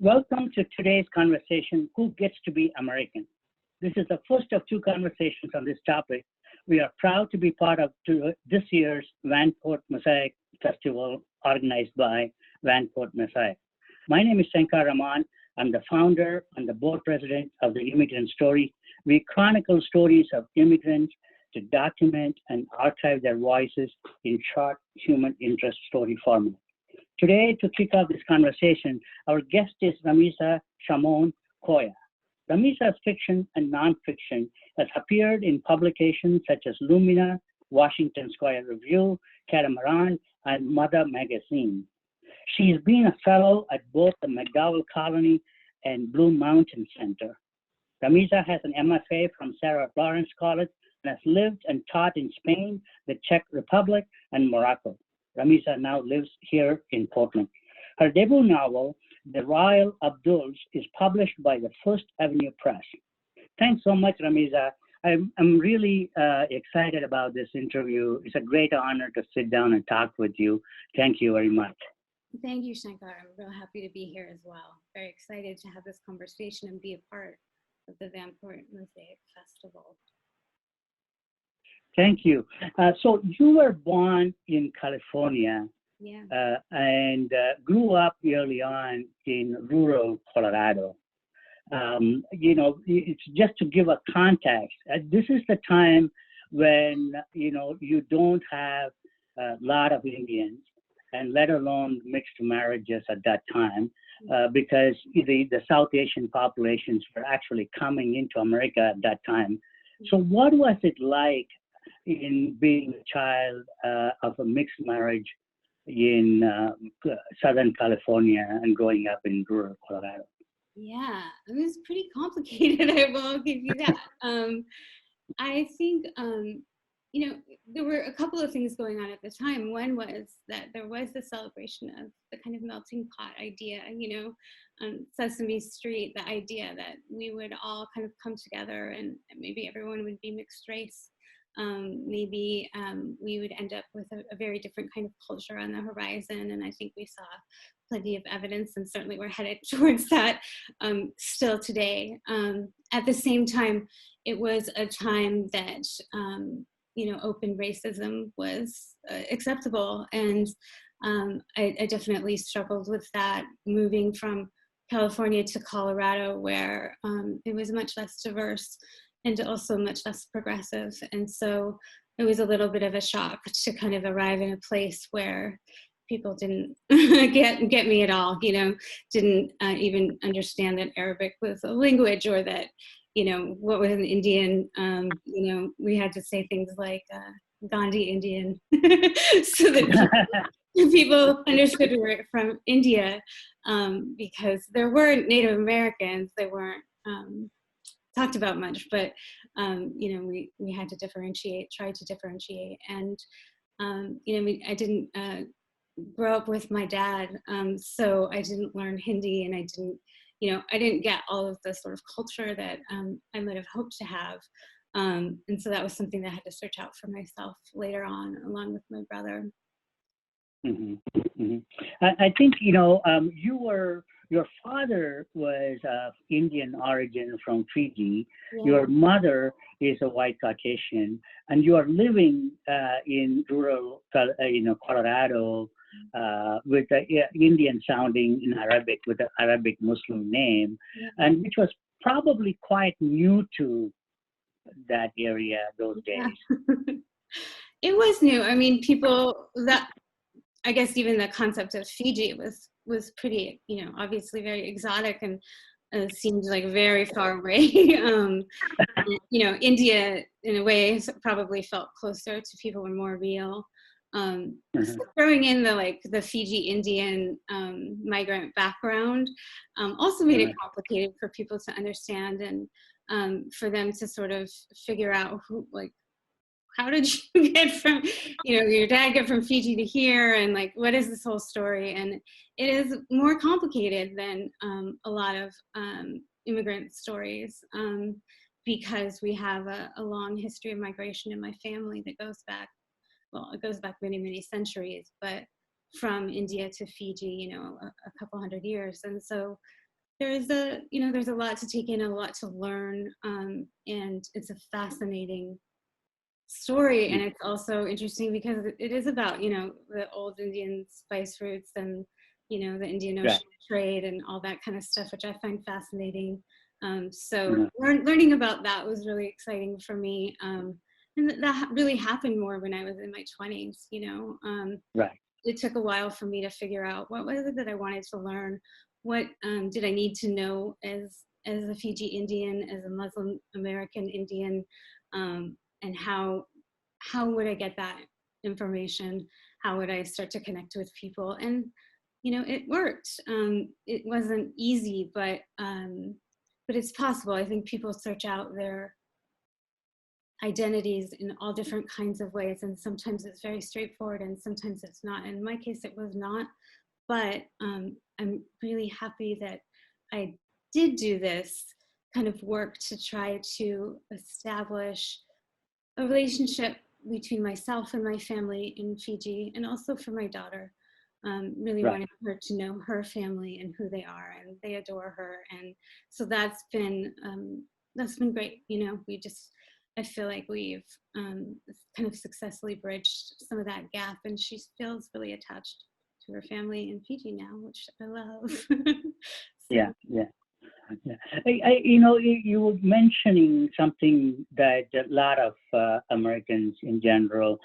Welcome to today's conversation, Who Gets to Be American? This is the first of two conversations on this topic. We are proud to be part of this year's Vanport Mosaic Festival organized by Vanport Mosaic. My name is Sankar Raman. I'm the founder and the board president of the Immigrant Story. We chronicle stories of immigrants to document and archive their voices in short human interest story format. Today, to kick off this conversation, our guest is Ramiza Koya. Ramiza's fiction and nonfiction has appeared in publications such as Lumina, Washington Square Review, Catamaran, and Mother Magazine. She has been a fellow at both the McDowell Colony and Blue Mountain Center. Ramiza has an MFA from Sarah Lawrence College and has lived and taught in Spain, the Czech Republic, and Morocco. Ramiza now lives here in Portland. Her debut novel, The Royal Abduls, is published by the First Avenue Press. Thanks so much, Ramiza. I'm really excited about this interview. It's a great honor to sit down and talk with you. Thank you very much. Thank you, Shankar. I'm real happy to be here as well. Very excited to have this conversation and be a part of the Vanport Mosaic Festival. Thank you. So you were born in California, and grew up early on in rural Colorado. It's just to give a context. This is the time when you don't have a lot of Indians, and let alone mixed marriages at that time, because the South Asian populations were actually coming into America at that time. So what was it like in being a child of a mixed marriage in Southern California and growing up in rural Colorado? Yeah, it was pretty complicated. I will give you that. I think, there were a couple of things going on at the time. One was that there was the celebration of the kind of melting pot idea, on Sesame Street, the idea that we would all kind of come together and maybe everyone would be mixed race. Maybe we would end up with a very different kind of culture on the horizon. And I think we saw plenty of evidence, and certainly we're headed towards that still today. At the same time, it was a time that, open racism was acceptable. And I definitely struggled with that, moving from California to Colorado, where it was much less diverse and also much less progressive. And so it was a little bit of a shock to kind of arrive in a place where people didn't get me at all, didn't even understand that Arabic was a language, or that, what was an Indian, we had to say things like Gandhi Indian so that people understood we were from India, because there were Native Americans. They weren't talked about much, but we had to try to differentiate. And I didn't grow up with my dad, so I didn't learn Hindi, and I didn't get all of the sort of culture that I might have hoped to have. And so that was something that I had to search out for myself later on, along with my brother. Mm-hmm. Mm-hmm. I think, your father was of Indian origin from Fiji. Yeah. Your mother is a white Caucasian, and you are living in rural, Colorado with an Indian sounding in Arabic, with an Arabic Muslim name, and which was probably quite new to that area those days. It was new. I mean, I guess even the concept of Fiji was pretty, obviously very exotic, and seemed like very far away. India in a way probably felt closer to people and more real. So throwing in the Fiji Indian migrant background also made it complicated for people to understand, and for them to sort of figure out how did you get from, your dad get from Fiji to here, and what is this whole story? And it is more complicated than a lot of immigrant stories, because we have a long history of migration in my family that goes back, it goes back many, many centuries, but from India to Fiji, a couple hundred years. And so there's a lot to take in, a lot to learn, and it's a fascinating story. And it's also interesting because it is about, the old Indian spice routes and, the Indian Ocean trade and all that kind of stuff, which I find fascinating. So learning about that was really exciting for me. And that really happened more when I was in my 20s, It took a while for me to figure out what was it that I wanted to learn. What did I need to know as a Fiji Indian, as a Muslim American Indian, and how would I get that information? How would I start to connect with people? And it worked. It wasn't easy, but it's possible. I think people search out their identities in all different kinds of ways, and sometimes it's very straightforward and sometimes it's not. In my case it was not, but I'm really happy that I did do this kind of work to try to establish a relationship between myself and my family in Fiji, and also for my daughter. Really wanted her to know her family and who they are, and they adore her. And so that's been great. I feel like we've kind of successfully bridged some of that gap, and she feels really attached to her family in Fiji now, which I love. Yeah. You were mentioning something that a lot of Americans in general,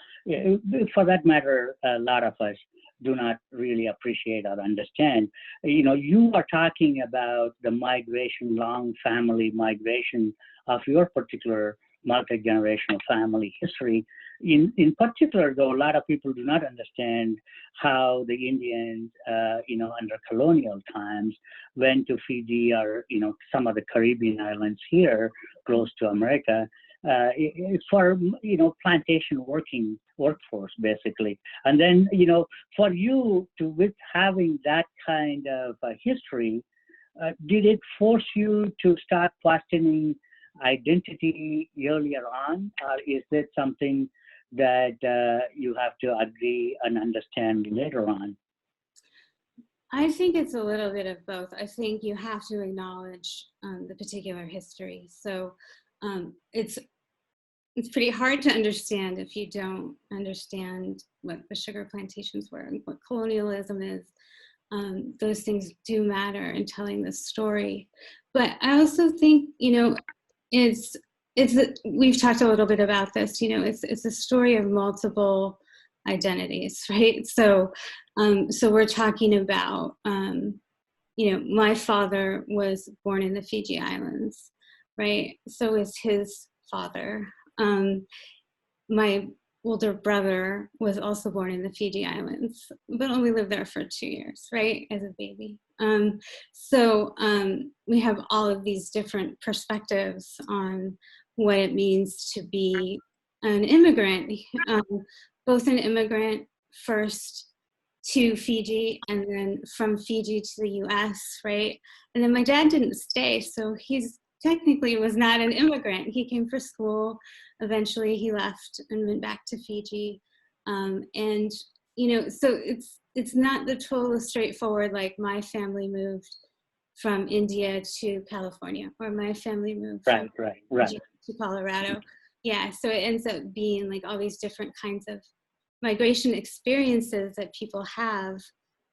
for that matter, a lot of us do not really appreciate or understand. You are talking about the migration, long family migration of your particular multi-generational family history. In particular, though, a lot of people do not understand how the Indians, under colonial times, went to Fiji or, some of the Caribbean islands here, close to America, for, plantation workforce, basically. And then, for you with having that kind of history, did it force you to start questioning identity earlier on, or is it something that you have to agree and understand later on? I think it's a little bit of both. I think you have to acknowledge the particular history. So it's pretty hard to understand if you don't understand what the sugar plantations were and what colonialism is. Those things do matter in telling the story. But I also think, we've talked a little bit about this, it's a story of multiple identities, right? So we're talking about, my father was born in the Fiji Islands, right? So is his father. My older brother was also born in the Fiji Islands, but only lived there for 2 years, right, as a baby. So we have all of these different perspectives on what it means to be an immigrant, both an immigrant first to Fiji and then from Fiji to the US, right? And then my dad didn't stay, so he's technically was not an immigrant. He came for school. Eventually he left and went back to Fiji. And, so it's not the total straightforward, like my family moved from India to California, or my family moved from Fiji to Colorado. Yeah, so it ends up being like all these different kinds of migration experiences that people have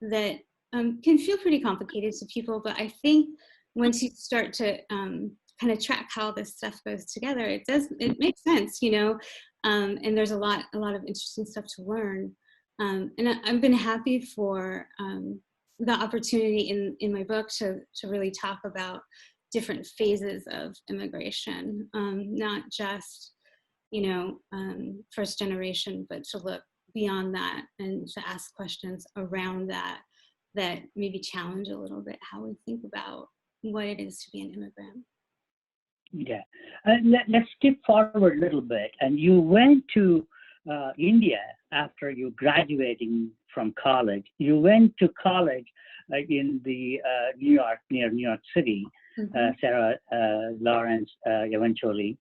that can feel pretty complicated to people. But I think once you start to kind of track how this stuff goes together, it makes sense, and there's a lot of interesting stuff to learn. And I've been happy for the opportunity in my book to really talk about different phases of immigration, not just, first generation, but to look beyond that and to ask questions around that maybe challenge a little bit how we think about what it is to be an immigrant. Yeah. Let's skip forward a little bit. And you went to India after you graduating from college. You went to college in the near New York City, Sarah Lawrence eventually.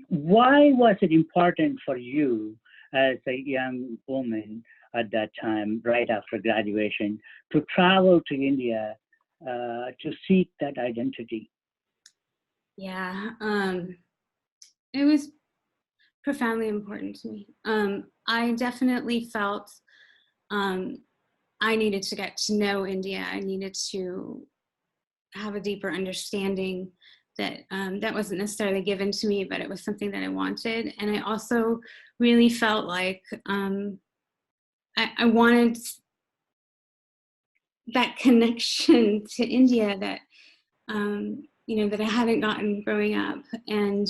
Why was it important for you as a young woman at that time, right after graduation, to travel to India to seek that identity? Yeah, it was profoundly important to me. I definitely felt I needed to get to know India. I needed to have a deeper understanding that that wasn't necessarily given to me, but it was something that I wanted. And I also really felt like I wanted that connection to India that you know, that I hadn't gotten growing up. And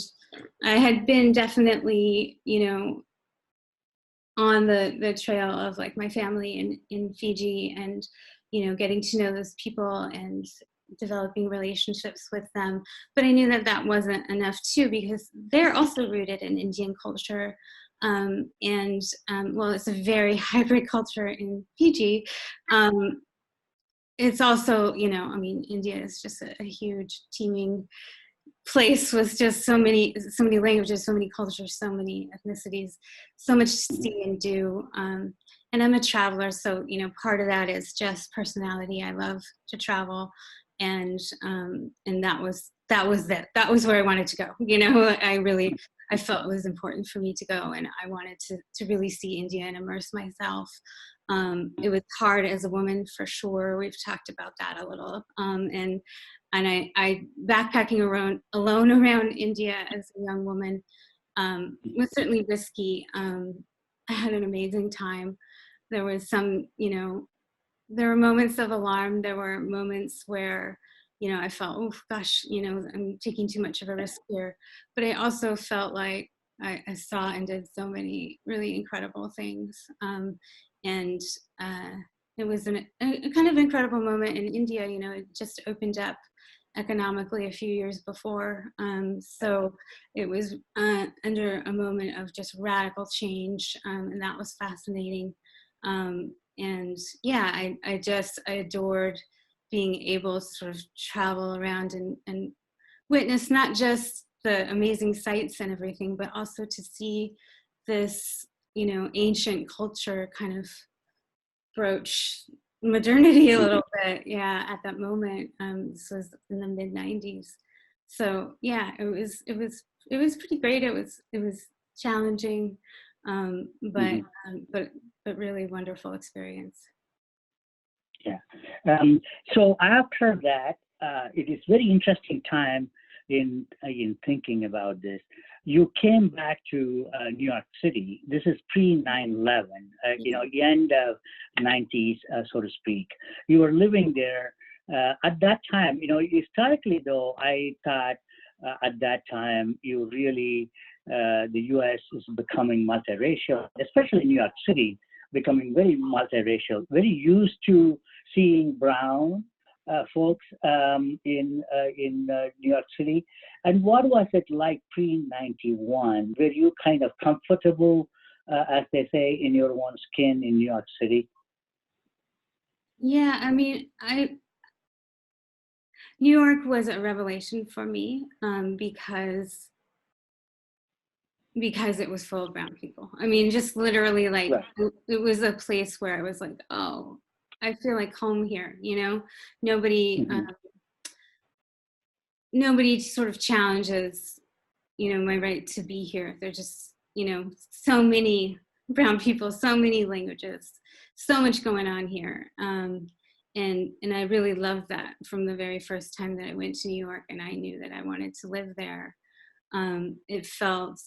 I had been definitely, you know, on the trail of like my family in Fiji, and you know, getting to know those people and developing relationships with them. But I knew that that wasn't enough too, because they're also rooted in Indian culture. Well, it's a very hybrid culture in Fiji. It's also, you know, I mean, India is just a huge teeming place with just so many languages, so many cultures, so many ethnicities, so much to see and do. And I'm a traveler, so you know, part of that is just personality. I love to travel, and that was it. That was where I wanted to go. You know, I felt it was important for me to go, and I wanted to really see India and immerse myself. It was hard as a woman, for sure. We've talked about that a little, and I backpacking alone around India as a young woman was certainly risky. I had an amazing time. There was some, you know, there were moments of alarm. There were moments where, you know, I felt, oh gosh, you know, I'm taking too much of a risk here. But I also felt like I saw and did so many really incredible things. And it was a kind of incredible moment in India. You know, it just opened up economically a few years before. So it was under a moment of just radical change, and that was fascinating. And yeah, I adored being able to sort of travel around and witness not just the amazing sights and everything, but also to see this, you know, ancient culture kind of broach modernity a little bit. Yeah, at that moment. This was in the mid 90s. So yeah, it was pretty great. It was challenging, but really wonderful experience. Yeah. So after that, it is very interesting time in thinking about this. You came back to New York City. This is pre 9/11, you know, the end of 90s, so to speak. You were living there at that time. You know, historically, though, I thought at that time you really the U.S. is becoming multiracial, especially New York City, becoming very multiracial, very used to seeing brown folks in New York City. And what was it like pre-91? Were you kind of comfortable, as they say, in your own skin in New York City? Yeah, I mean, New York was a revelation for me because it was full of brown people. I mean, just literally, like, right. It was a place where I was like, oh, I feel like home here, you know? Nobody, nobody sort of challenges, you know, my right to be here. They're just, you know, so many brown people, so many languages, so much going on here. And I really loved that from the very first time that I went to New York and I knew that I wanted to live there. It felt,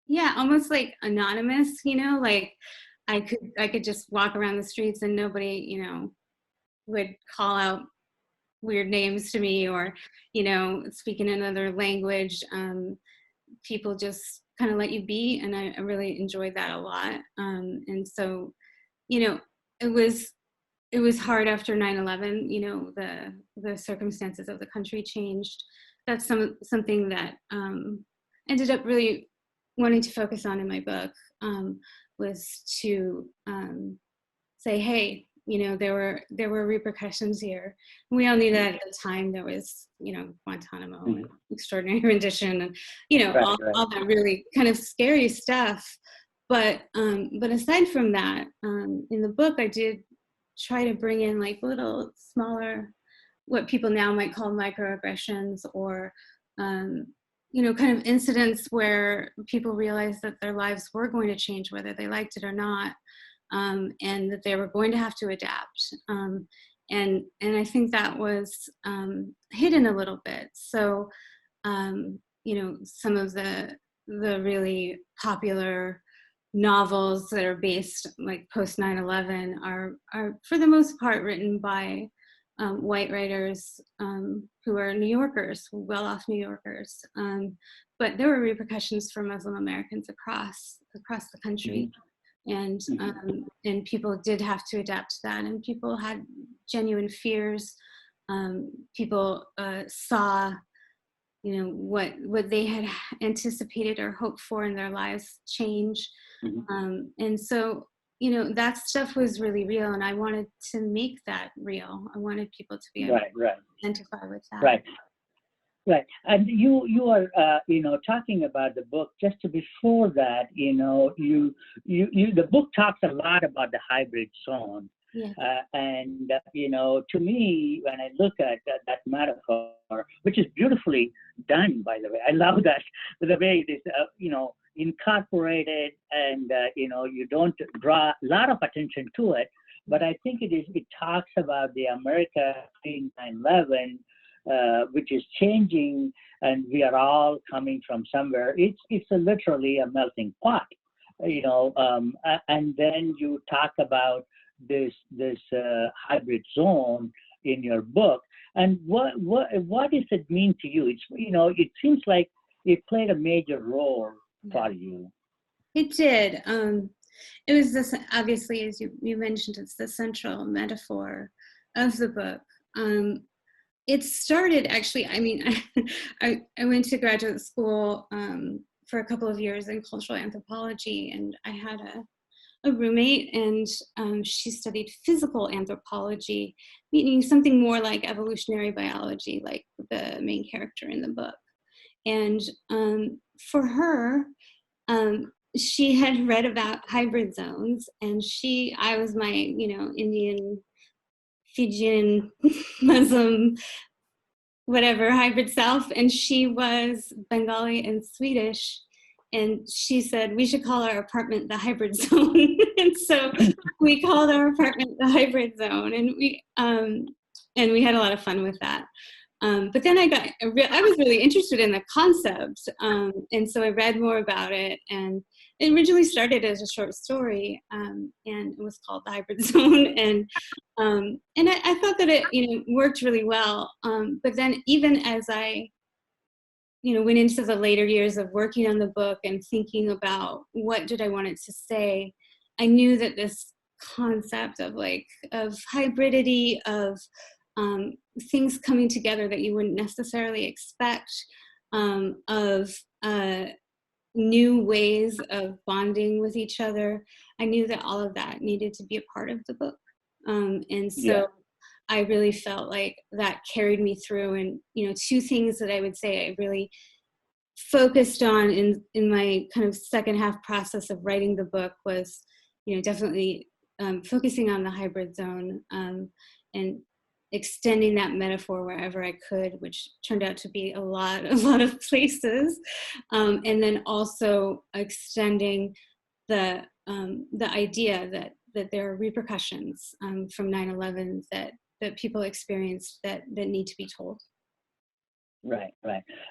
yeah, almost like anonymous, you know, like I could just walk around the streets and nobody, you know, would call out weird names to me or, you know, speak in another language. People just kind of let you be, and I really enjoyed that a lot. And so, you know, it was hard after 9/11. You know, the circumstances of the country changed. That's something that ended up really wanting to focus on in my book, was to say, hey, you know, there were repercussions here. We all knew that at the time. There was, you know, Guantanamo and extraordinary rendition, and you know, all that really kind of scary stuff. But aside from that, in the book, I did try to bring in like little smaller, what people now might call microaggressions, or kind of incidents where people realized that their lives were going to change, whether they liked it or not, and that they were going to have to adapt. And I think that was hidden a little bit. So, some of the really popular novels that are based like post 9/11 are for the most part written by white writers who are New Yorkers, well-off New Yorkers. But there were repercussions for Muslim Americans across the country. And people did have to adapt to that, and people had genuine fears. People saw, what they had anticipated or hoped for in their lives change. And so, that stuff was really real, and I wanted to make that real. I wanted people to be able to identify with that. Right. And you are, talking about the book. Just before that, the book talks a lot about the hybrid zone. Yeah. To me, when I look at that metaphor, which is beautifully done, by the way, I love that, the way it is, incorporated, and, you don't draw a lot of attention to it, but I think it talks about the America pre 9/11, which is changing, and we are all coming from somewhere. It's literally a melting pot, and then you talk about this hybrid zone in your book. And what does it mean to you? It's it seems like it played a major role for you. It did. It was this, obviously, as you mentioned, it's the central metaphor of the book. It started, actually, I went to graduate school for a couple of years in cultural anthropology, and I had a roommate, and she studied physical anthropology, meaning something more like evolutionary biology, like the main character in the book. And for her, she had read about hybrid zones, and I was my, Indian, Fijian, Muslim, whatever, hybrid self, and she was Bengali and Swedish. And she said, we should call our apartment the hybrid zone. And so we called our apartment the hybrid zone, and we had a lot of fun with that. But then I was really interested in the concept, and so I read more about it. And it originally started as a short story, and it was called The Hybrid Zone. And I thought that it worked really well. But then even as I went into the later years of working on the book and thinking about what did I want it to say, I knew that this concept of hybridity, of things coming together that you wouldn't necessarily expect, of new ways of bonding with each other, I knew that all of that needed to be a part of the book. And so I really felt like that carried me through. And, two things that I would say I really focused on in my kind of second half process of writing the book was, definitely focusing on the hybrid zone, and extending that metaphor wherever I could, which turned out to be a lot of places. And then also extending the idea that there are repercussions from 9/11 that people experienced that need to be told. Right.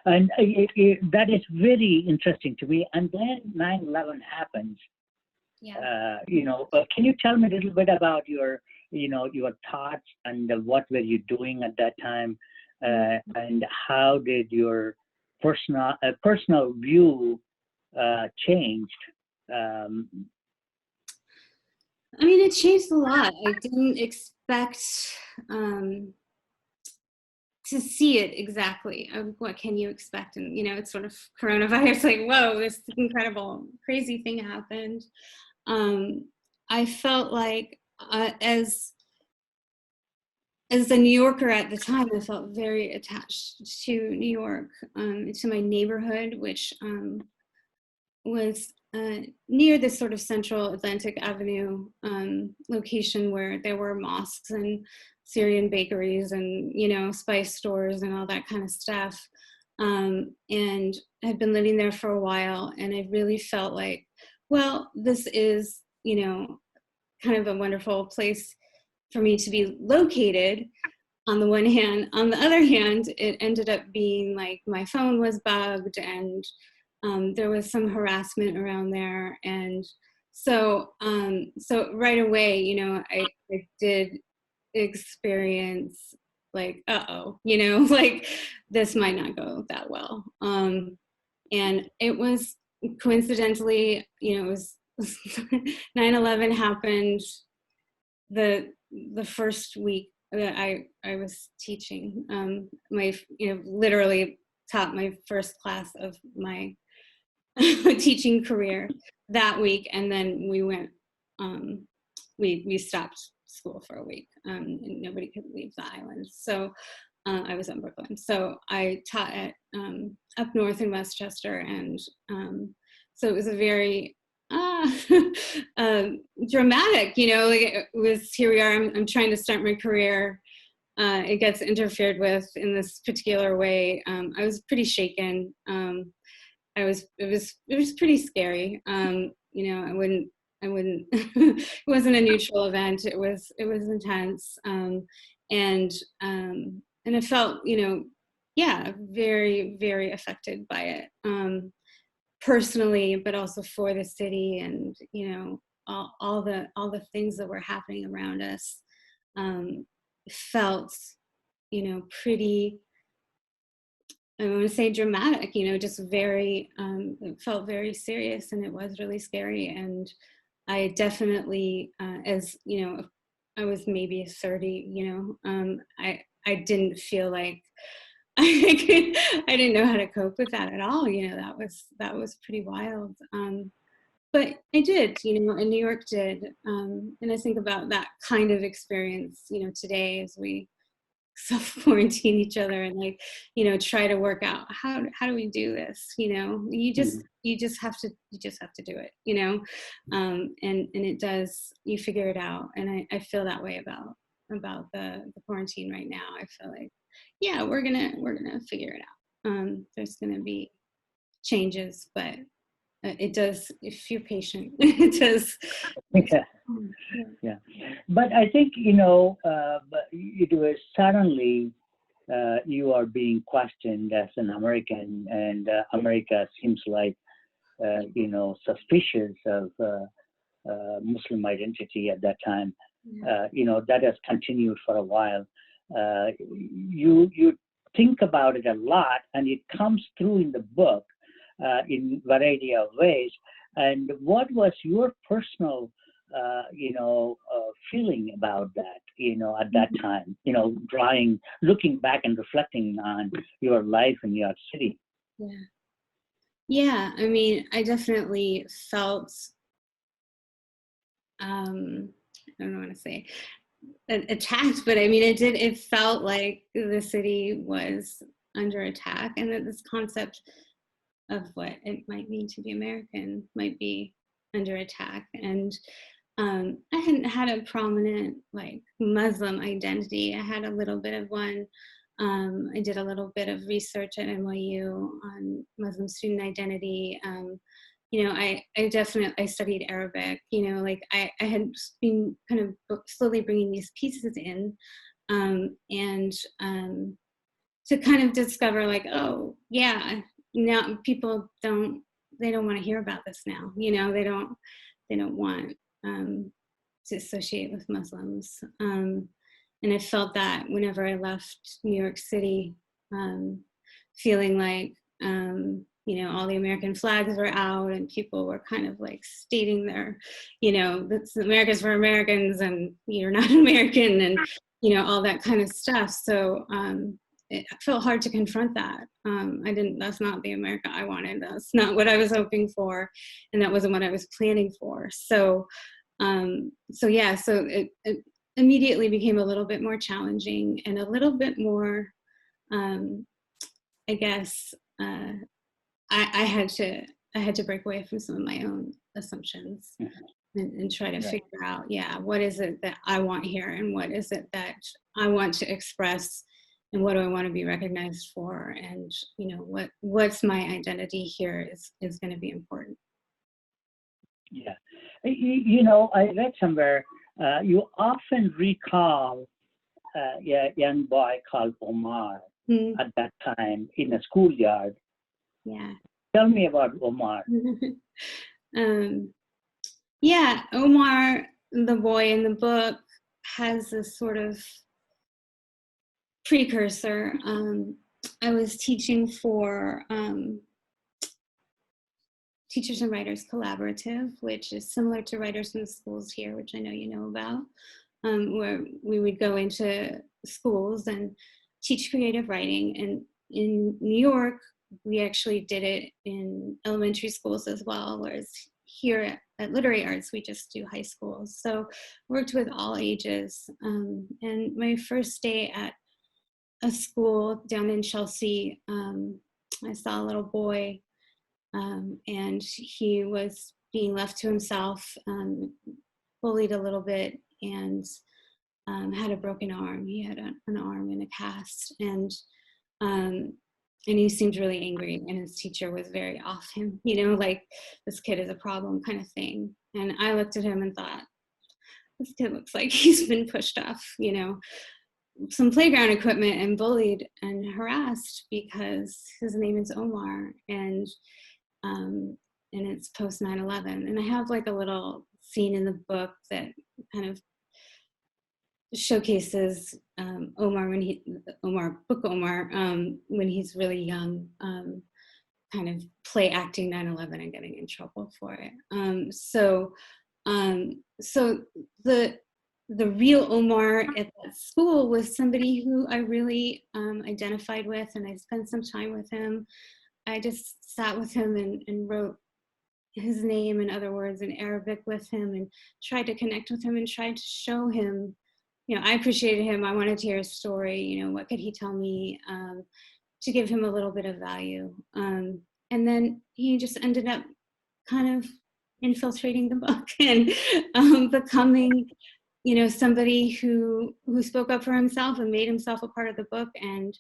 And that is very interesting to me. And then 9/11 happens. Yeah. Can you tell me a little bit about your thoughts and what were you doing at that time, and how did your personal view changed? It changed a lot. I didn't expect to see it exactly. What can you expect? And it's sort of coronavirus, like, whoa, this incredible, crazy thing happened. I felt like as a New Yorker at the time, I felt very attached to New York, to my neighborhood, which was near this sort of central Atlantic Avenue location where there were mosques and Syrian bakeries and, you know, spice stores and all that kind of stuff. And I'd been living there for a while, and I really felt like, well, this is, you know, kind of a wonderful place for me to be located on the one hand. On the other hand, it ended up being like my phone was bugged, and there was some harassment around there. And so right away, you know, I did experience like, you know, like this might not go that well. And it was coincidentally, you know, it was 9/11 happened the first week that I was teaching. My, you know, literally taught my first class of my teaching career that week, and then we went, we stopped school for a week, and nobody could leave the island. So I was in Brooklyn. So I taught at up north in Westchester, and so it was a very dramatic, you know, like it was, here we are, I'm trying to start my career. It gets interfered with in this particular way. I was pretty shaken. It was pretty scary. You know, I wouldn't, it wasn't a neutral event. It was intense. And I felt, you know, yeah, very, very affected by it. Personally, but also for the city, and, you know, all the things that were happening around us, felt, you know, pretty, I want to say dramatic, you know, just very, it felt very serious, and it was really scary. And I definitely, as, you know, I was maybe 30, you know, I didn't feel like I didn't know how to cope with that at all. You know, that was pretty wild. But I did, you know, and New York did. And I think about that kind of experience, you know, today as we self-quarantine each other and, like, you know, try to work out how do we do this? You know, you just have to do it, you know, and it does, you figure it out. And I feel that way about the quarantine right now. I feel like, yeah, we're gonna figure it out. There's gonna be changes, but it does, if you're patient, it does. Yeah. But I think, you know, it was suddenly you are being questioned as an American, and America seems like, you know, suspicious of Muslim identity at that time. You know, that has continued for a while. You think about it a lot, and it comes through in the book in variety of ways. And what was your personal, you know, feeling about that, you know, at that time, you know, looking back and reflecting on your life in New York City? Yeah. I mean, I definitely felt, I don't know what to say, attacked, but I mean, it felt like the city was under attack, and that this concept of what it might mean to be American might be under attack. And I hadn't had a prominent, like, Muslim identity. I had a little bit of one. I did a little bit of research at NYU on Muslim student identity. You know, I studied Arabic, you know, like I had been kind of slowly bringing these pieces in, and to kind of discover, like, oh yeah, now people don't want to hear about this now, you know, they don't want to associate with Muslims. And I felt that whenever I left New York City, feeling like, you know, all the American flags were out, and people were kind of like stating their, you know, America's for Americans, and you're not American, and, you know, all that kind of stuff. So it felt hard to confront that. That's not the America I wanted. That's not what I was hoping for. And that wasn't what I was planning for. So it immediately became a little bit more challenging, and a little bit more, I guess, I had to had to break away from some of my own assumptions and try to figure out, what is it that I want here, and what is it that I want to express, and what do I want to be recognized for, and what's my identity here is going to be important. Yeah, I read somewhere you often recall a young boy called Omar at that time in a schoolyard. Yeah. Tell me about Omar. Omar, the boy in the book, has this sort of precursor. I was teaching for Teachers and Writers Collaborative, which is similar to Writers in the Schools here, which I know you know about, where we would go into schools and teach creative writing. And in New York, we actually did it in elementary schools as well, whereas here at Literary Arts, we just do high schools. So worked with all ages. And my first day at a school down in Chelsea, I saw a little boy, and he was being left to himself, bullied a little bit, and had a broken arm. He had an arm in a cast, and he seemed really angry, and his teacher was very off him, like, this kid is a problem kind of thing. And I looked at him and thought, this kid looks like he's been pushed off, some playground equipment and bullied and harassed because his name is Omar, and it's post 9/11. And I have like a little scene in the book that kind of showcases Omar when he's really young, kind of play acting 9/11 and getting in trouble for it. So the real Omar at that school was somebody who I really identified with, and I spent some time with him. I just sat with him and wrote his name and other words in Arabic with him, and tried to connect with him and tried to show him, I appreciated him. I wanted to hear his story. What could he tell me, to give him a little bit of value. And then he just ended up kind of infiltrating the book and becoming, somebody who spoke up for himself and made himself a part of the book. And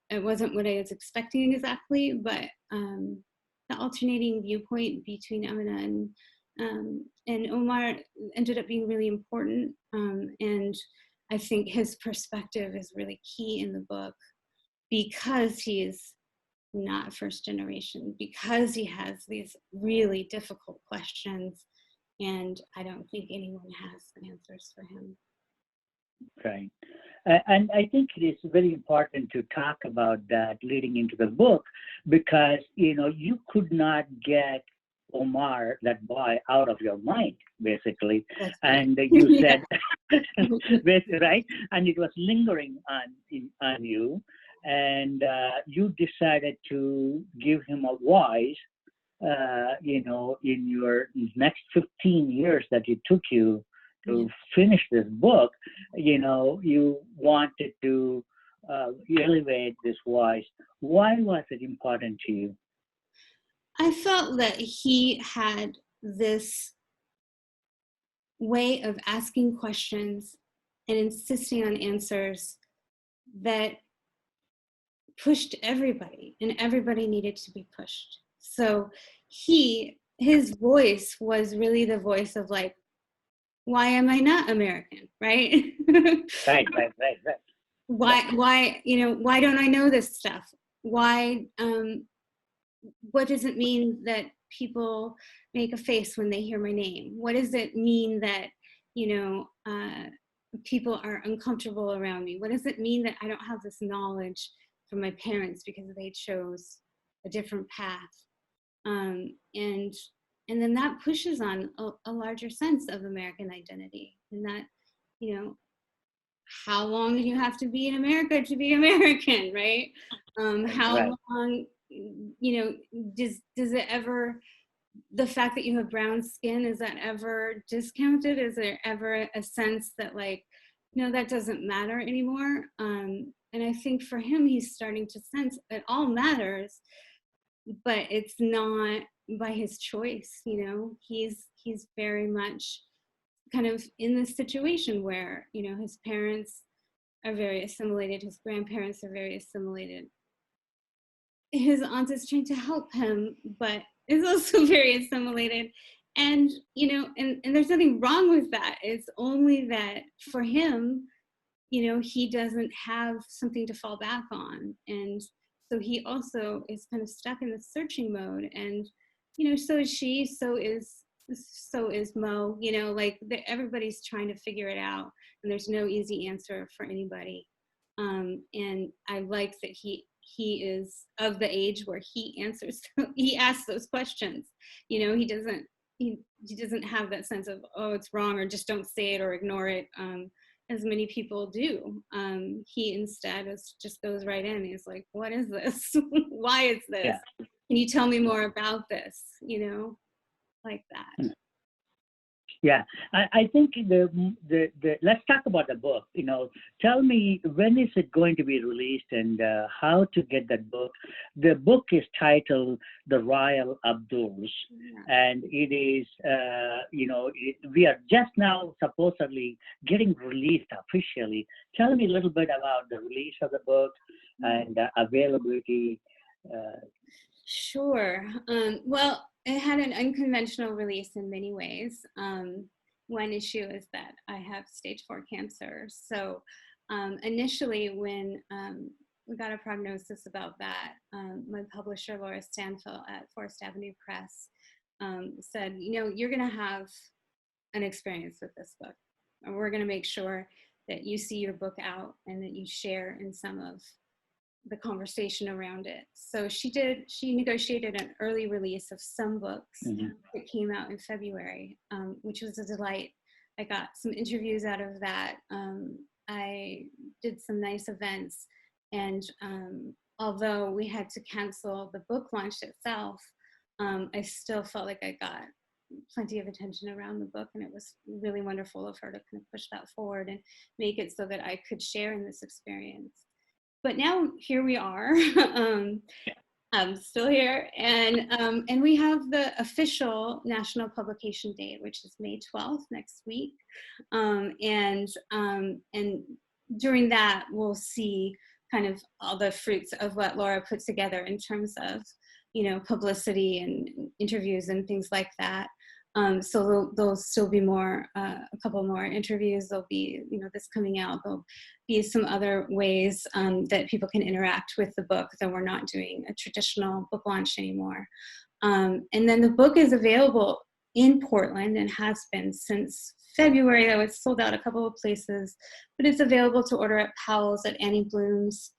it wasn't what I was expecting exactly, but the alternating viewpoint between Amina and Omar ended up being really important. And I think his perspective is really key in the book, because he is not first generation, because he has these really difficult questions, and I don't think anyone has answers for him. Right. And I think it is very important to talk about that leading into the book, because, you could not get Omar, that boy, out of your mind, basically. Right. And you said, right? And it was lingering on you. And you decided to give him a voice, in your next 15 years that it took you to finish this book. You wanted to elevate this voice. Why was it important to you? I felt that he had this way of asking questions and insisting on answers that pushed everybody, and everybody needed to be pushed. So his voice was really the voice of, like, why am I not American, right? Right. Why don't I know this stuff? Why, what does it mean that people make a face when they hear my name? What does it mean that, people are uncomfortable around me? What does it mean that I don't have this knowledge from my parents because they chose a different path? And then that pushes on a larger sense of American identity, and that, how long do you have to be in America to be American, right? How long, does it ever, the fact that you have brown skin, is that ever discounted? Is there ever a sense that, like, that doesn't matter anymore? And I think for him, he's starting to sense it all matters, but it's not by his choice. You know, he's very much kind of in this situation where, you know, his parents are very assimilated, his grandparents are very assimilated. His aunt is trying to help him, but is also very assimilated. And, you know, and there's nothing wrong with that. It's only that for him, you know, he doesn't have something to fall back on. And so he also is kind of stuck in the searching mode. And, you know, so is she, so is Mo, you know, like everybody's trying to figure it out, and there's no easy answer for anybody. And I like that he is of the age where he asks those questions. You know, he doesn't have that sense of, oh, it's wrong, or just don't say it or ignore it, as many people do. He instead just goes right in. He's like, what is this? Why is this? Yeah. Can you tell me more about this? You know, like that. Yeah, I think the let's talk about the book. You know, tell me, when is it going to be released, and how to get that book. The book is titled The Royal Abduls, and it is, you know, we are just now supposedly getting released officially. Tell me a little bit about the release of the book and availability. Sure. Well, it had an unconventional release in many ways. One issue is that I have stage 4 cancer. So initially, when we got a prognosis about that, my publisher, Laura Stanfill at Forest Avenue Press, said, you know, you're going to have an experience with this book. And we're going to make sure that you see your book out and that you share in some of the conversation around it. So she negotiated an early release of some books that came out in February, which was a delight. I got some interviews out of that. I did some nice events, and although we had to cancel the book launch itself, I still felt like I got plenty of attention around the book, and it was really wonderful of her to kind of push that forward and make it so that I could share in this experience. But now here we are. I'm still here, and we have the official national publication date, which is May 12th, next week, and during that we'll see kind of all the fruits of what Laura put together in terms of, you know, publicity and interviews and things like that. So there'll still be more, a couple more interviews. There'll be, you know, this coming out. There'll be some other ways that people can interact with the book, that we're not doing a traditional book launch anymore. And then the book is available in Portland and has been since February. Though it's sold out a couple of places, but it's available to order at Powell's, at Annie Bloom's.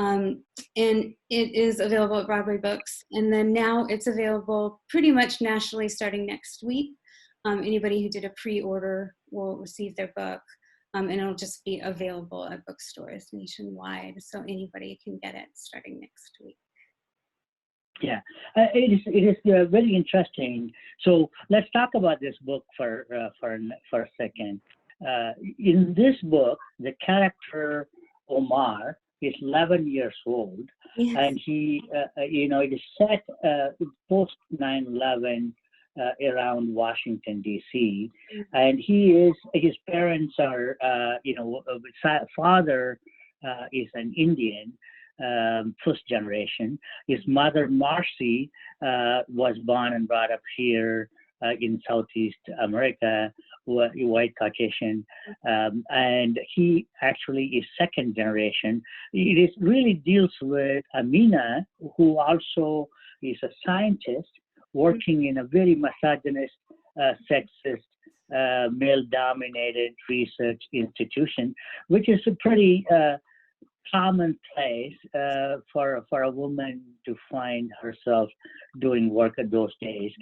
And it is available at Broadway Books. And then now it's available pretty much nationally starting next week. Anybody who did a pre-order will receive their book, and it'll just be available at bookstores nationwide. So anybody can get it starting next week. Yeah, it is very interesting. So let's talk about this book for a second. In this book, the character Omar is 11 years old, yes. And he, you know, it is set post 9/11 around Washington D.C. And his parents are, you know, father is an Indian, first generation. His mother Marcy was born and brought up here in Southeast America, white Caucasian, and he actually is second generation. It really deals with Amina, who also is a scientist working in a very misogynist, sexist, male-dominated research institution, which is a pretty common place for a woman to find herself doing work at those days.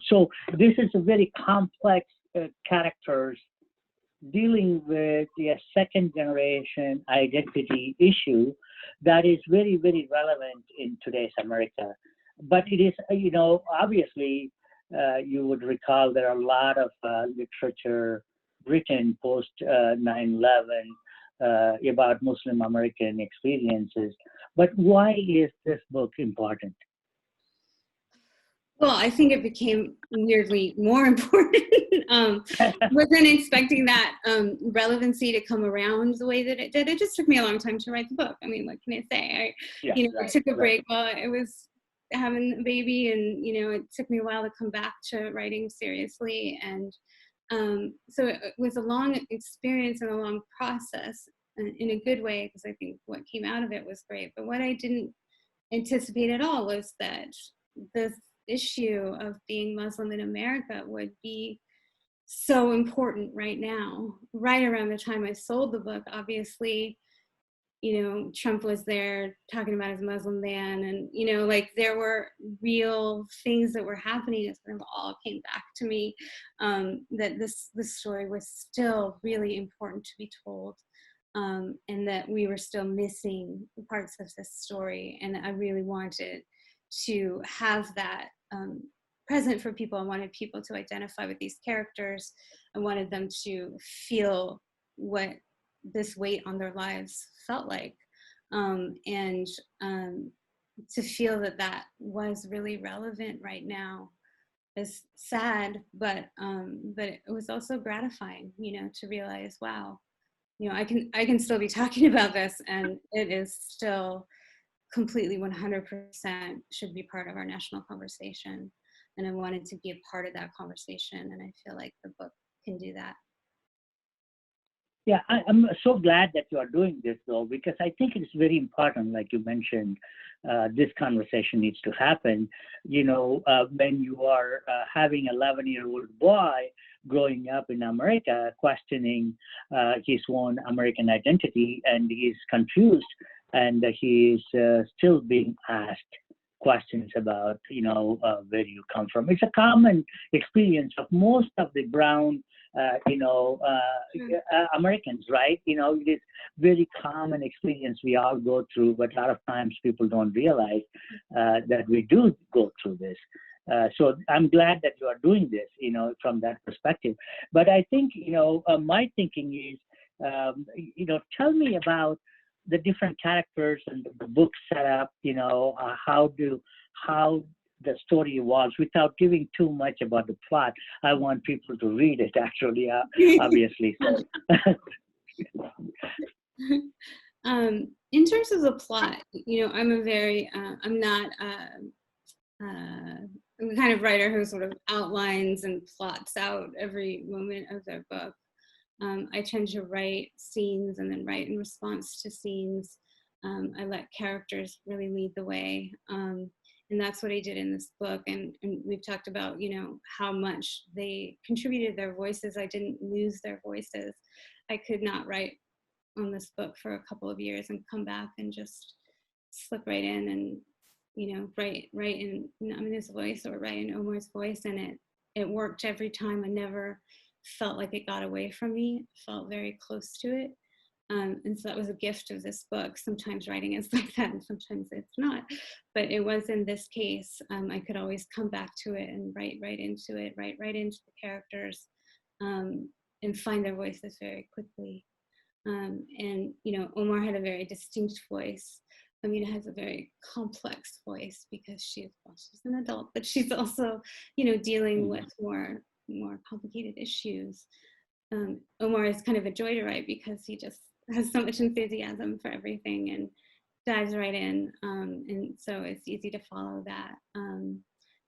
So this is a very complex characters dealing with a second generation identity issue that is very, very relevant in today's America. But it is, you know, obviously you would recall there are a lot of literature written post 9/11 about Muslim American experiences. But why is this book important? Well, I think it became weirdly more important. Wasn't expecting that relevancy to come around the way that it did. It just took me a long time to write the book. I mean, what can I say? I took a break while I was having a baby, and it took me a while to come back to writing seriously. And so it was a long experience and a long process in a good way, because I think what came out of it was great. But what I didn't anticipate at all was that this issue of being Muslim in America would be so important right now, right around the time I sold the book. Obviously, Trump was there talking about his Muslim ban, and there were real things that were happening. It sort of all came back to me, that this story was still really important to be told, and that we were still missing parts of this story. And I really wanted to have that present for people. I wanted people to identify with these characters. I wanted them to feel what this weight on their lives felt like, and to feel that was really relevant right now. Is sad, but it was also gratifying, to realize, wow, I can still be talking about this, and it is still completely 100% should be part of our national conversation. And I wanted to be a part of that conversation, and I feel like the book can do that. Yeah, I'm so glad that you are doing this, though, because I think it's very important, like you mentioned, this conversation needs to happen. When you are having an 11-year-old boy growing up in America, questioning his own American identity, and he's confused, and he is still being asked questions about, where you come from. It's a common experience of most of the brown Americans, right? It is very common experience we all go through, but a lot of times people don't realize that we do go through this. So I'm glad that you are doing this, from that perspective. But I think, my thinking is, tell me about the different characters and the book setup, how the story evolves, without giving too much about the plot. I want people to read it, actually, obviously. So. In terms of the plot, I'm a very, I'm not I'm the kind of writer who sort of outlines and plots out every moment of their book. I tend to write scenes and then write in response to scenes. I let characters really lead the way. And that's what I did in this book. And we've talked about, how much they contributed their voices. I didn't lose their voices. I could not write on this book for a couple of years and come back and just slip right in and, write in Namina's voice or write in Omar's voice. And it worked every time. I never felt like it got away from me. It felt very close to it. And so that was a gift of this book. Sometimes writing is like that, and sometimes it's not. But it was in this case, I could always come back to it and write right into it, write right into the characters, and find their voices very quickly. And Omar had a very distinct voice. Amina has a very complex voice because she's an adult, but she's also, dealing with more complicated issues. Omar is kind of a joy to write because he just has so much enthusiasm for everything and dives right in. And so it's easy to follow that.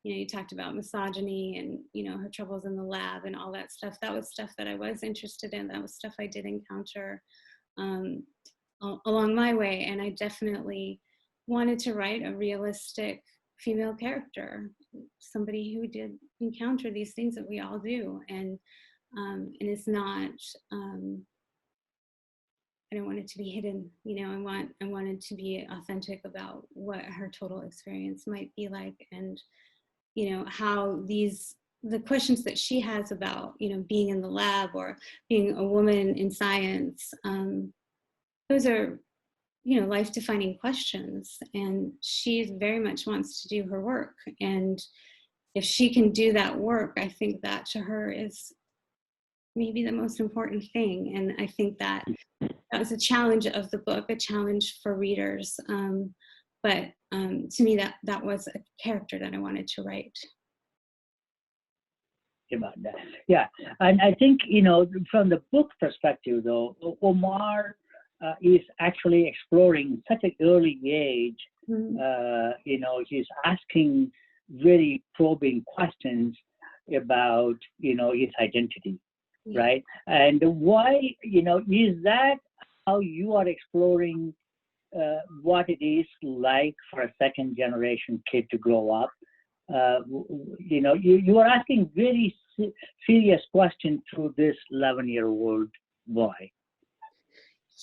You talked about misogyny and, her troubles in the lab and all that stuff. That was stuff that I was interested in. That was stuff I did encounter along my way. And I definitely wanted to write a realistic female character, somebody who did encounter these things that we all do. And it's not, I don't want it to be hidden, I wanted to be authentic about what her total experience might be like, and, how the questions that she has about, being in the lab or being a woman in science, those are, life-defining questions, and she very much wants to do her work. And if she can do that work, I think that to her is maybe the most important thing. And I think that was a challenge of the book, a challenge for readers. But to me, that was a character that I wanted to write. about that. Yeah, and I think from the book perspective, though, Omar is actually exploring such an early age. He's asking very probing questions about his identity, right? And why is that how you are exploring what it is like for a second generation kid to grow up? You are asking very serious questions to this 11-year-old boy.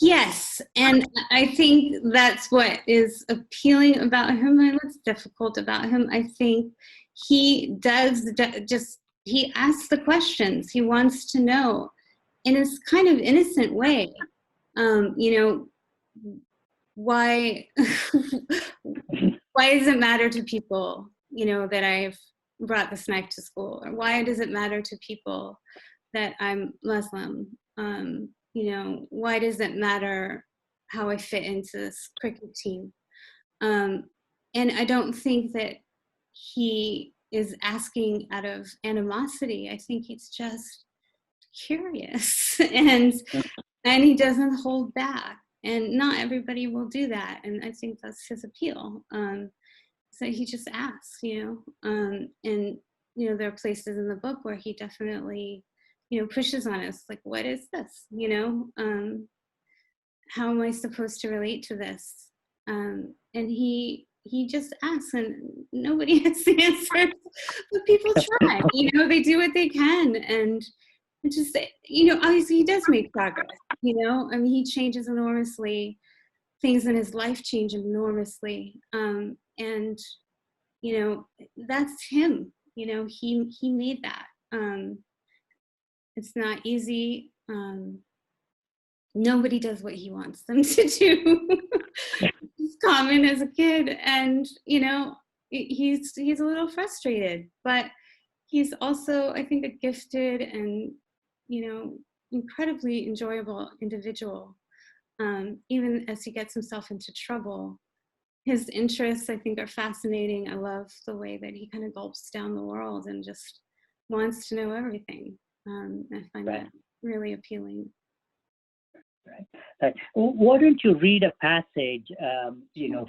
Yes, and I think that's what is appealing about him and what's difficult about him. I think he does he asks the questions. He wants to know in this kind of innocent way. Why does it matter to people, that I've brought this knife to school? Or why does it matter to people that I'm Muslim? Why does it matter how I fit into this cricket team? And I don't think that he is asking out of animosity. I think he's just curious and he doesn't hold back. And not everybody will do that. And I think that's his appeal. So he just asks, and, there are places in the book where he definitely, pushes on us, like, what is this? How am I supposed to relate to this? And he just asks, and nobody has the answers, but people try, they do what they can. And just, obviously he does make progress, he changes enormously. Things in his life change enormously. And, that's him, he made that. It's not easy. Nobody does what he wants them to do. It's common as a kid. And, he's a little frustrated, but he's also, I think, a gifted and, incredibly enjoyable individual. Even as he gets himself into trouble, his interests, I think, are fascinating. I love the way that he kind of gulps down the world and just wants to know everything. I find that really appealing. Right. Why don't you read a passage,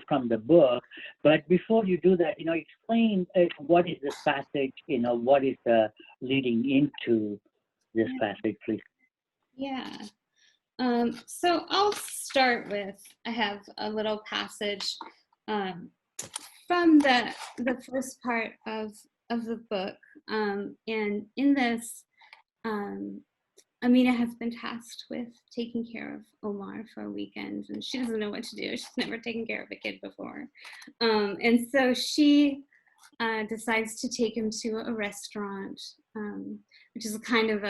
from the book? But before you do that, explain what is this passage, what is the leading into this passage, please? Yeah. So I'll start with, I have a little passage from the first part of the book. And in this, Amina has been tasked with taking care of Omar for a weekend, and she doesn't know what to do. She's never taken care of a kid before. And so she decides to take him to a restaurant, which is a kind of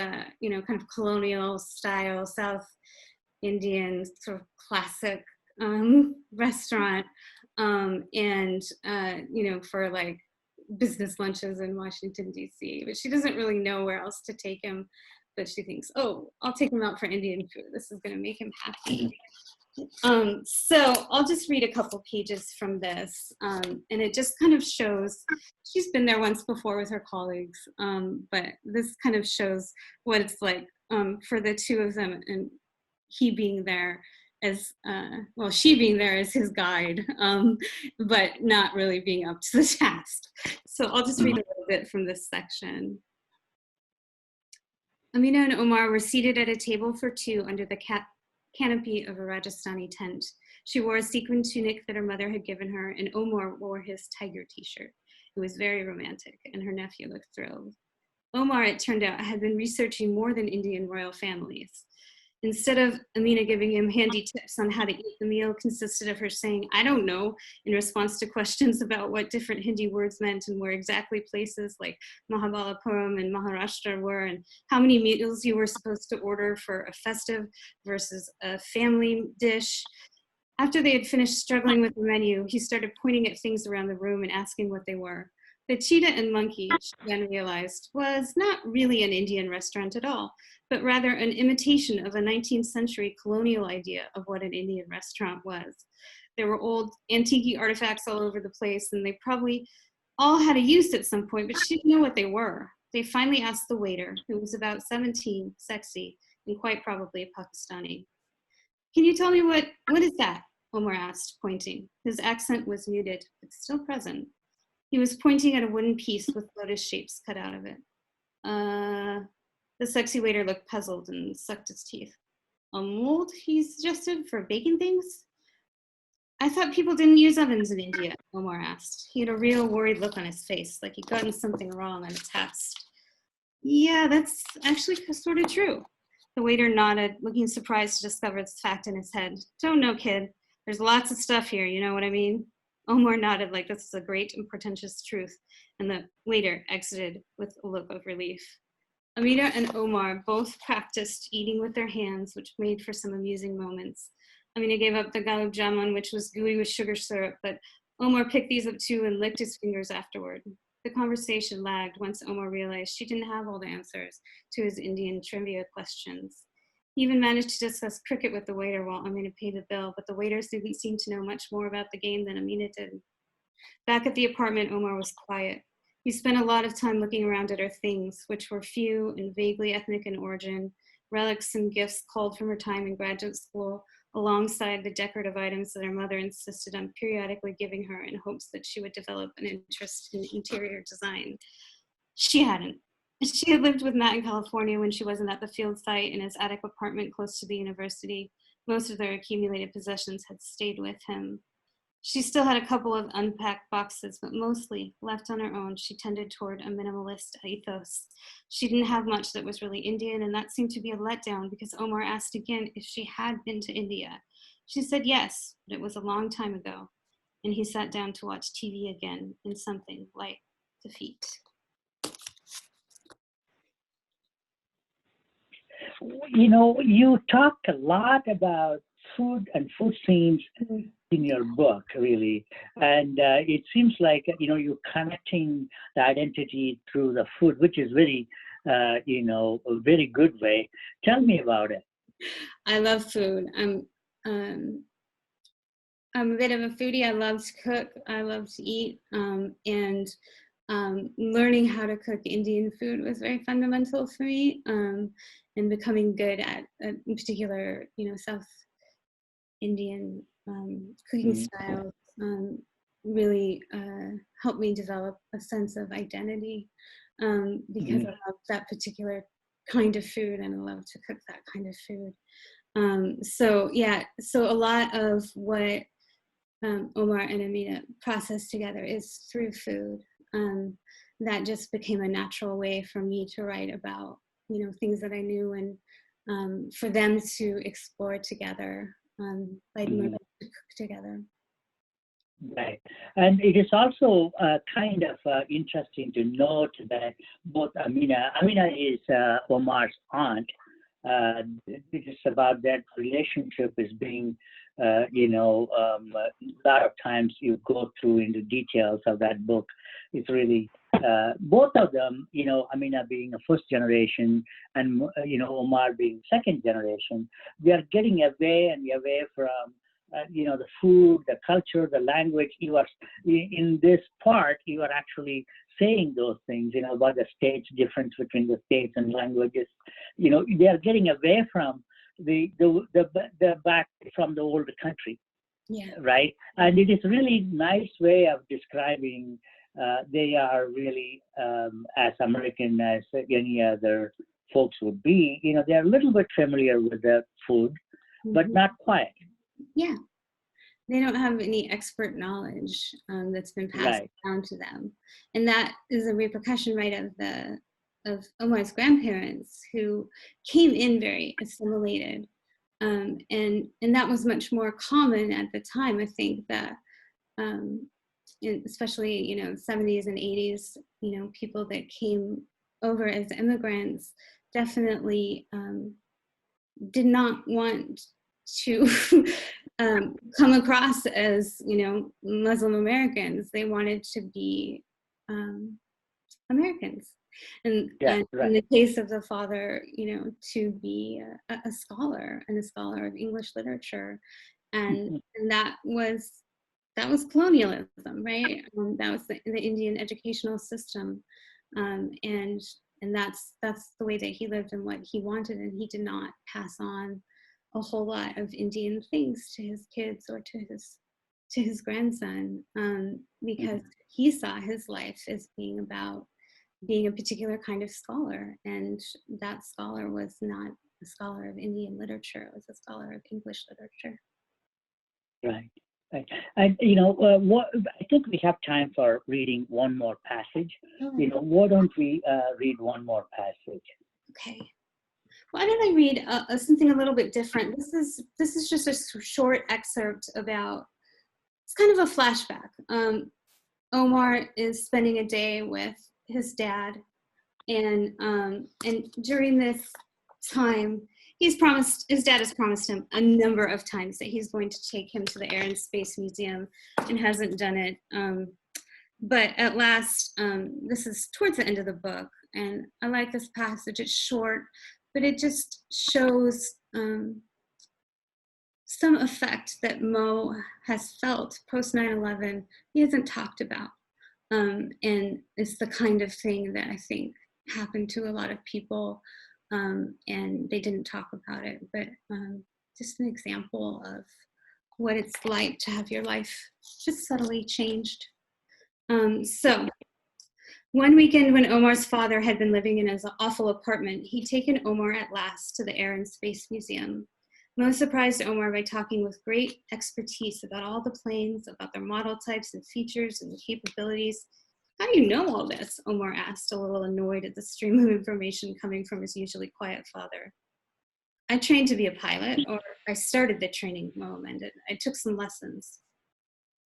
colonial style, South Indian sort of classic restaurant. And for like business lunches in Washington, D.C., but she doesn't really know where else to take him. But she thinks, oh, I'll take him out for Indian food. This is going to make him happy. So I'll just read a couple pages from this. And it just kind of shows, she's been there once before with her colleagues, but this kind of shows what it's like for the two of them, and he being there as, she being there as his guide, but not really being up to the task. So I'll just read a little bit from this section. Amina and Omar were seated at a table for two under the canopy of a Rajasthani tent. She wore a sequin tunic that her mother had given her, and Omar wore his tiger t-shirt. It was very romantic, and her nephew looked thrilled. Omar, it turned out, had been researching more than Indian royal families. Instead of Amina giving him handy tips on how to eat, the meal consisted of her saying, I don't know, in response to questions about what different Hindi words meant and where exactly places like Mahabalipuram and Maharashtra were, and how many meals you were supposed to order for a festive versus a family dish. After they had finished struggling with the menu, he started pointing at things around the room and asking what they were. The cheetah and monkey, she then realized, was not really an Indian restaurant at all, but rather an imitation of a 19th century colonial idea of what an Indian restaurant was. There were old antique artifacts all over the place, and they probably all had a use at some point, but she didn't know what they were. they finally asked the waiter, who was about 17, sexy, and quite probably Pakistani. "Can you tell me what is that?" Omar asked, pointing. His accent was muted, but still present. He was pointing at a wooden piece with lotus shapes cut out of it. The sexy waiter looked puzzled and sucked his teeth. "A mold," he suggested, "for baking things?" "I thought people didn't use ovens in India," Omar asked. He had a real worried look on his face, like he'd gotten something wrong on a test. "Yeah, that's actually sort of true." The waiter nodded, looking surprised to discover this fact in his head. "Don't know, kid. There's lots of stuff here, you know what I mean?" Omar nodded like this is a great and portentous truth, and the waiter exited with a look of relief. Amina and Omar both practiced eating with their hands, which made for some amusing moments. Amina gave up the gulab jamun, which was gooey with sugar syrup, but Omar picked these up too and licked his fingers afterward. The conversation lagged once Omar realized she didn't have all the answers to his Indian trivia questions. He even managed to discuss cricket with the waiter while Amina paid the bill, but the waiters didn't seem to know much more about the game than Amina did. Back at the apartment, Omar was quiet. He spent a lot of time looking around at her things, which were few and vaguely ethnic in origin, relics and gifts culled from her time in graduate school, alongside the decorative items that her mother insisted on periodically giving her in hopes that she would develop an interest in interior design. She hadn't. She had lived with Matt in California when she wasn't at the field site in his attic apartment close to the university. Most of their accumulated possessions had stayed with him. She still had a couple of unpacked boxes, but mostly, left on her own, she tended toward a minimalist ethos. She didn't have much that was really Indian, and that seemed to be a letdown because Omar asked again if she had been to India. She said yes, but it was a long time ago, and he sat down to watch TV again in something like defeat. You know, you talked a lot about food and food scenes in your book, really, and it seems like you're connecting the identity through the food, which is very, a very good way. Tell me about it. I love food. I'm a bit of a foodie. I love to cook. I love to eat, and learning how to cook Indian food was very fundamental for me, and becoming good at, in particular, South Indian cooking styles really helped me develop a sense of identity because I love that particular kind of food and I love to cook that kind of food. So a lot of what Omar and Amina process together is through food. That just became a natural way for me to write about, things that I knew and for them to explore together, like to cook together. Right. And it is also kind of interesting to note that both Amina is Omar's aunt. It is about that relationship is being, a lot of times you go through into details of that book. It's really, both of them, Amina being a first generation and, Omar being second generation, they are getting away from the food, the culture, the language. You are in this part. You are actually saying those things. About the states, difference between the states and languages. They are getting away from the back from the older country. Yeah. Right. And it is really nice way of describing. They are really as American as any other folks would be. They are a little bit familiar with the food, but not quite. Yeah, they don't have any expert knowledge that's been passed down to them, and that is a repercussion, right, of Omar's grandparents who came in very assimilated, and that was much more common at the time. I think that, especially 70s and 80s, people that came over as immigrants definitely did not want to come across as Muslim Americans. They wanted to be Americans, and in the case of the father, to be a scholar and a scholar of English literature, and that was colonialism, right? That was the Indian educational system, and And that's the way that he lived and what he wanted. And he did not pass on a whole lot of Indian things to his kids or to his grandson, because he saw his life as being about being a particular kind of scholar. And that scholar was not a scholar of Indian literature, it was a scholar of English literature. Right. Right. And what I think we have time for reading one more passage. Why don't we read one more passage? Okay. Why don't I read something a little bit different? This is just a short excerpt about. It's kind of a flashback. Omar is spending a day with his dad, and during this time, his dad has promised him a number of times that he's going to take him to the Air and Space Museum, and hasn't done it. But at last, this is towards the end of the book, and I like this passage. It's short, but it just shows some effect that Mo has felt post 9/11. He hasn't talked about, and it's the kind of thing that I think happened to a lot of people, and they didn't talk about it. But just an example of what it's like to have your life just subtly changed. So one weekend when Omar's father had been living in his awful apartment, he'd taken Omar at last to the Air and Space Museum. Mo surprised Omar by talking with great expertise about all the planes, about their model types and features and capabilities. How do you know all this? Omar asked, a little annoyed at the stream of information coming from his usually quiet father. I trained to be a pilot, or I started the training, Mo amended. I took some lessons.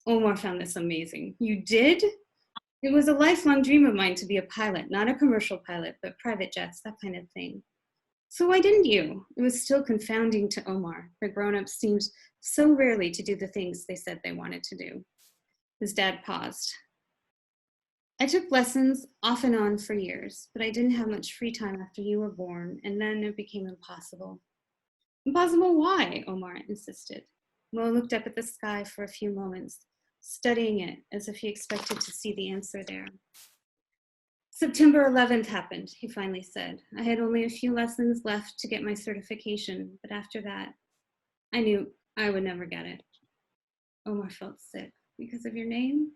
Omar found this amazing. You did? It was a lifelong dream of mine to be a pilot, not a commercial pilot, but private jets, that kind of thing. So why didn't you? It was still confounding to Omar. The grown-ups seemed so rarely to do the things they said they wanted to do. His dad paused. I took lessons off and on for years, but I didn't have much free time after you were born, and then it became impossible. Impossible why? Omar insisted. Mo looked up at the sky for a few moments, studying it as if he expected to see the answer there. September 11th happened, he finally said. I had only a few lessons left to get my certification, but after that, I knew I would never get it. Omar felt sick. Because of your name?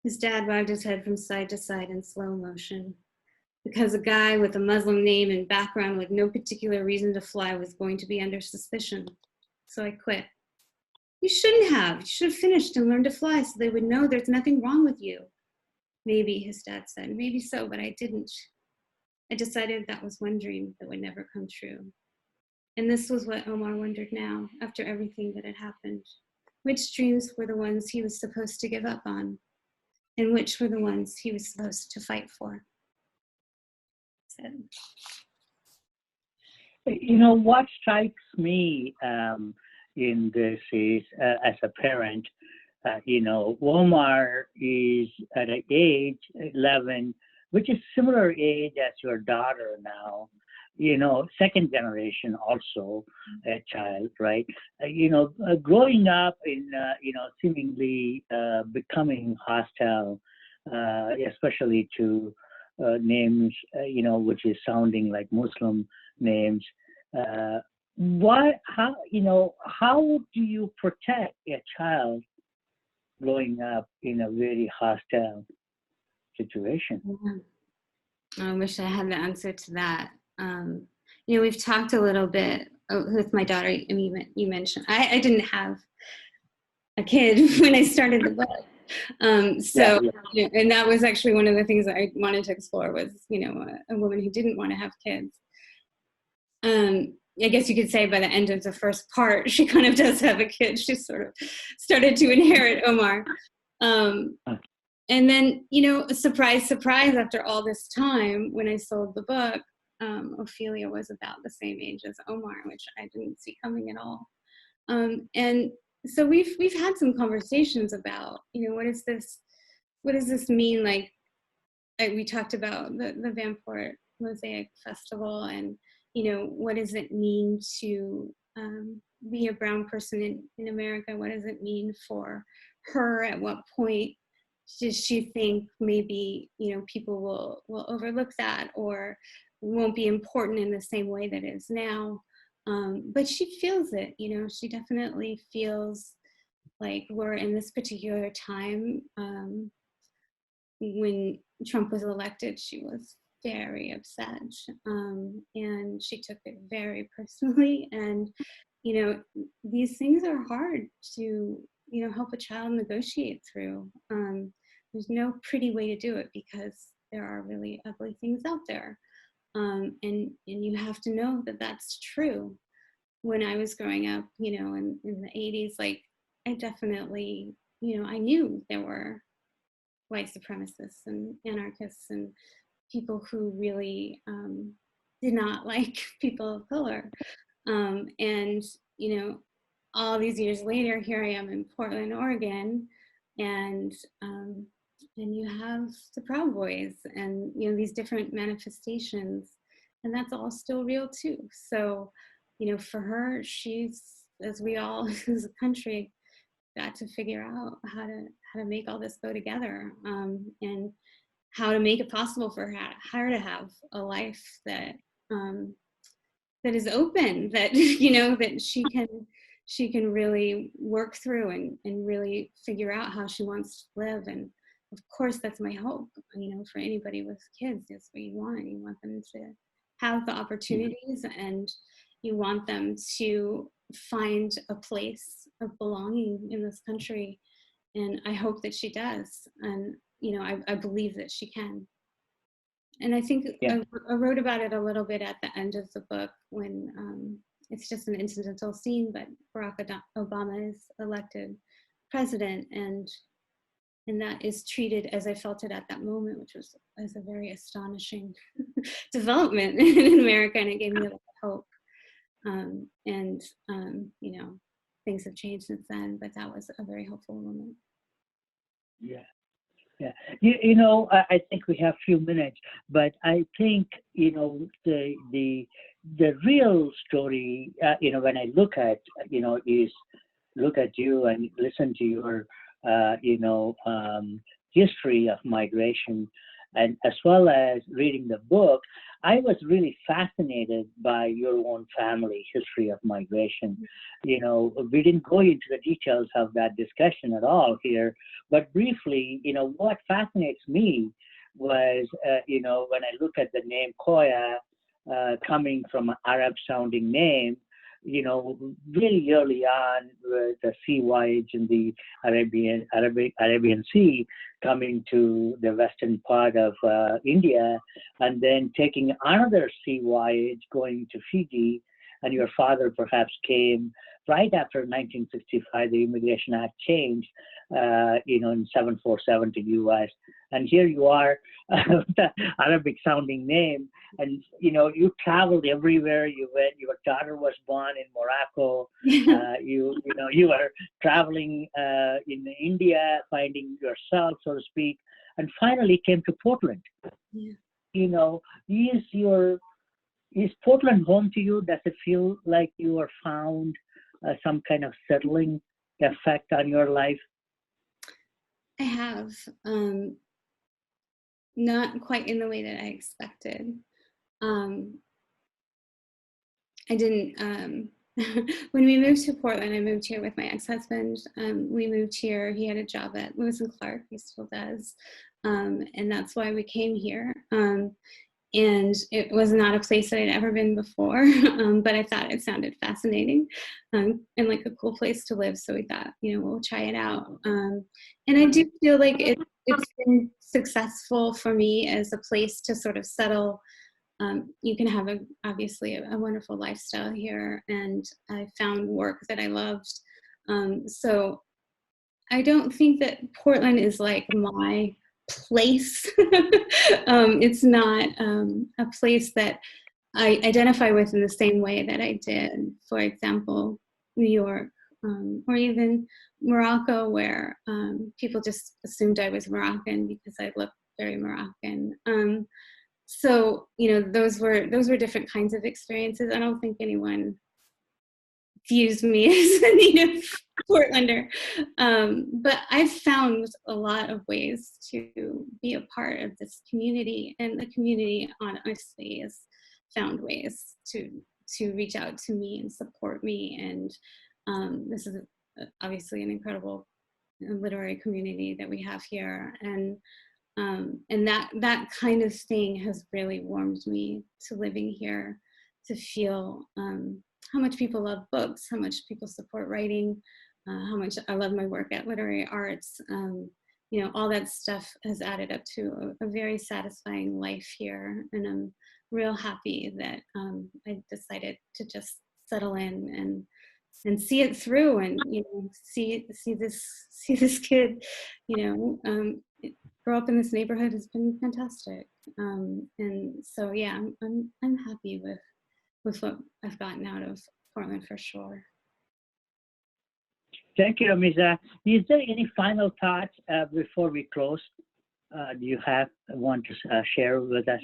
His dad wagged his head from side to side in slow motion. Because a guy with a Muslim name and background with no particular reason to fly was going to be under suspicion. So I quit. You shouldn't have. You should have finished and learned to fly so they would know there's nothing wrong with you. Maybe, his dad said. Maybe so, but I didn't. I decided that was one dream that would never come true. And this was what Omar wondered now, after everything that had happened. Which dreams were the ones he was supposed to give up on? And which were the ones he was supposed to fight for? What strikes me in this is, as a parent, Omar is at an age 11, which is similar age as your daughter now, second generation also a child, right? Growing up in, seemingly becoming hostile, especially to names, which is sounding like Muslim names. How do you protect a child growing up in a very hostile situation? I wish I had the answer to that. We've talked a little bit with my daughter. You mentioned I didn't have a kid when I started the book. And that was actually one of the things that I wanted to explore was, a woman who didn't want to have kids. I guess you could say by the end of the first part, she kind of does have a kid. She sort of started to inherit Omar. And then, surprise, surprise, after all this time, when I sold the book, Ophelia was about the same age as Omar, which I didn't see coming at all. And so we've had some conversations about, what does this mean? Like we talked about the Vanport Mosaic Festival, and what does it mean to be a brown person in America? What does it mean for her? At what point does she think maybe, people will overlook that, or won't be important in the same way that it is now? But she feels it, she definitely feels like we're in this particular time. When Trump was elected, she was very upset, and she took it very personally. And these things are hard to help a child negotiate through. There's no pretty way to do it, because there are really ugly things out there, and you have to know that that's true. When I was growing up, in the 80s, like, I definitely, I knew there were white supremacists and anarchists and people who really did not like people of color. And, all these years later, here I am in Portland, Oregon, and you have the Proud Boys and, these different manifestations, and that's all still real too. So, for her, she's, as we all as a country, got to figure out how to make all this go together, and how to make it possible for her to have a life that that is open, that that she can really work through and really figure out how she wants to live. And of course, that's my hope, for anybody with kids. That's what you want them to have the opportunities, and you want them to find a place of belonging in this country. And I hope that she does. And, I believe that she can. And I think I wrote about it a little bit at the end of the book, when it's just an incidental scene, but Barack Obama is elected president, and that is treated as I felt it at that moment, which was as a very astonishing development in America, and it gave me a lot of hope. Things have changed since then, but that was a very helpful moment. Yeah. Yeah, I think we have a few minutes, but I think the real story, when I look at is look at you and listen to your history of migration, and as well as reading the book, I was really fascinated by your own family history of migration. We didn't go into the details of that discussion at all here, but briefly, what fascinates me was, when I look at the name Koya, coming from an Arab-sounding name, really early on with the sea voyage in the Arabian Sea, coming to the western part of India, and then taking another sea voyage going to Fiji, and your father perhaps came right after 1965, the Immigration Act changed, in 747 to U.S. And here you are, the Arabic-sounding name, and you traveled everywhere you went. Your daughter was born in Morocco. You were traveling in India, finding yourself, so to speak, and finally came to Portland. Yeah. Is Portland home to you? Does it feel like you are found some kind of settling effect on your life? I have, not quite in the way that I expected. I didn't, when we moved to Portland, I moved here with my ex-husband. We moved here, he had a job at Lewis and Clark, he still does. And that's why we came here. And it was not a place that I'd ever been before, but I thought it sounded fascinating and like a cool place to live. So we thought, we'll try it out. And I do feel like it's been successful for me as a place to sort of settle. You can have obviously a wonderful lifestyle here, and I found work that I loved. So I don't think that Portland is like my place. It's not a place that I identify with in the same way that I did, for example, New York, or even Morocco, where people just assumed I was Moroccan because I looked very Moroccan. So those were different kinds of experiences. I don't think anyone views me as a native Portlander. But I've found a lot of ways to be a part of this community, and the community honestly has found ways to reach out to me and support me. And this is obviously an incredible literary community that we have here. And that kind of thing has really warmed me to living here, to feel how much people love books, how much people support writing, how much I love my work at Literary Arts. You know, all that stuff has added up to a very satisfying life here. And I'm real happy that I decided to just settle in and see it through, and you know, see this kid, you know, grow up in this neighborhood has been fantastic. And so yeah, I'm happy with what I've gotten out of Portland for sure. Thank you, Ramiza. Is there any final thoughts before we close? Do you want to share with us?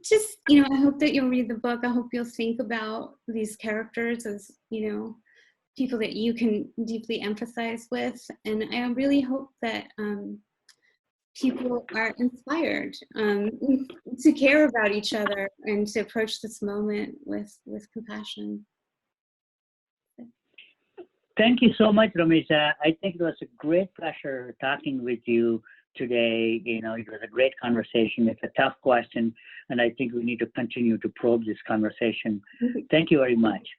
Just, you know, I hope that you'll read the book. I hope you'll think about these characters as, you know, people that you can deeply empathize with. And I really hope that people are inspired to care about each other and to approach this moment with compassion. Thank you so much, Ramiza. I think it was a great pleasure talking with you today. You know, it was a great conversation. It's a tough question, and I think we need to continue to probe this conversation. Thank you very much.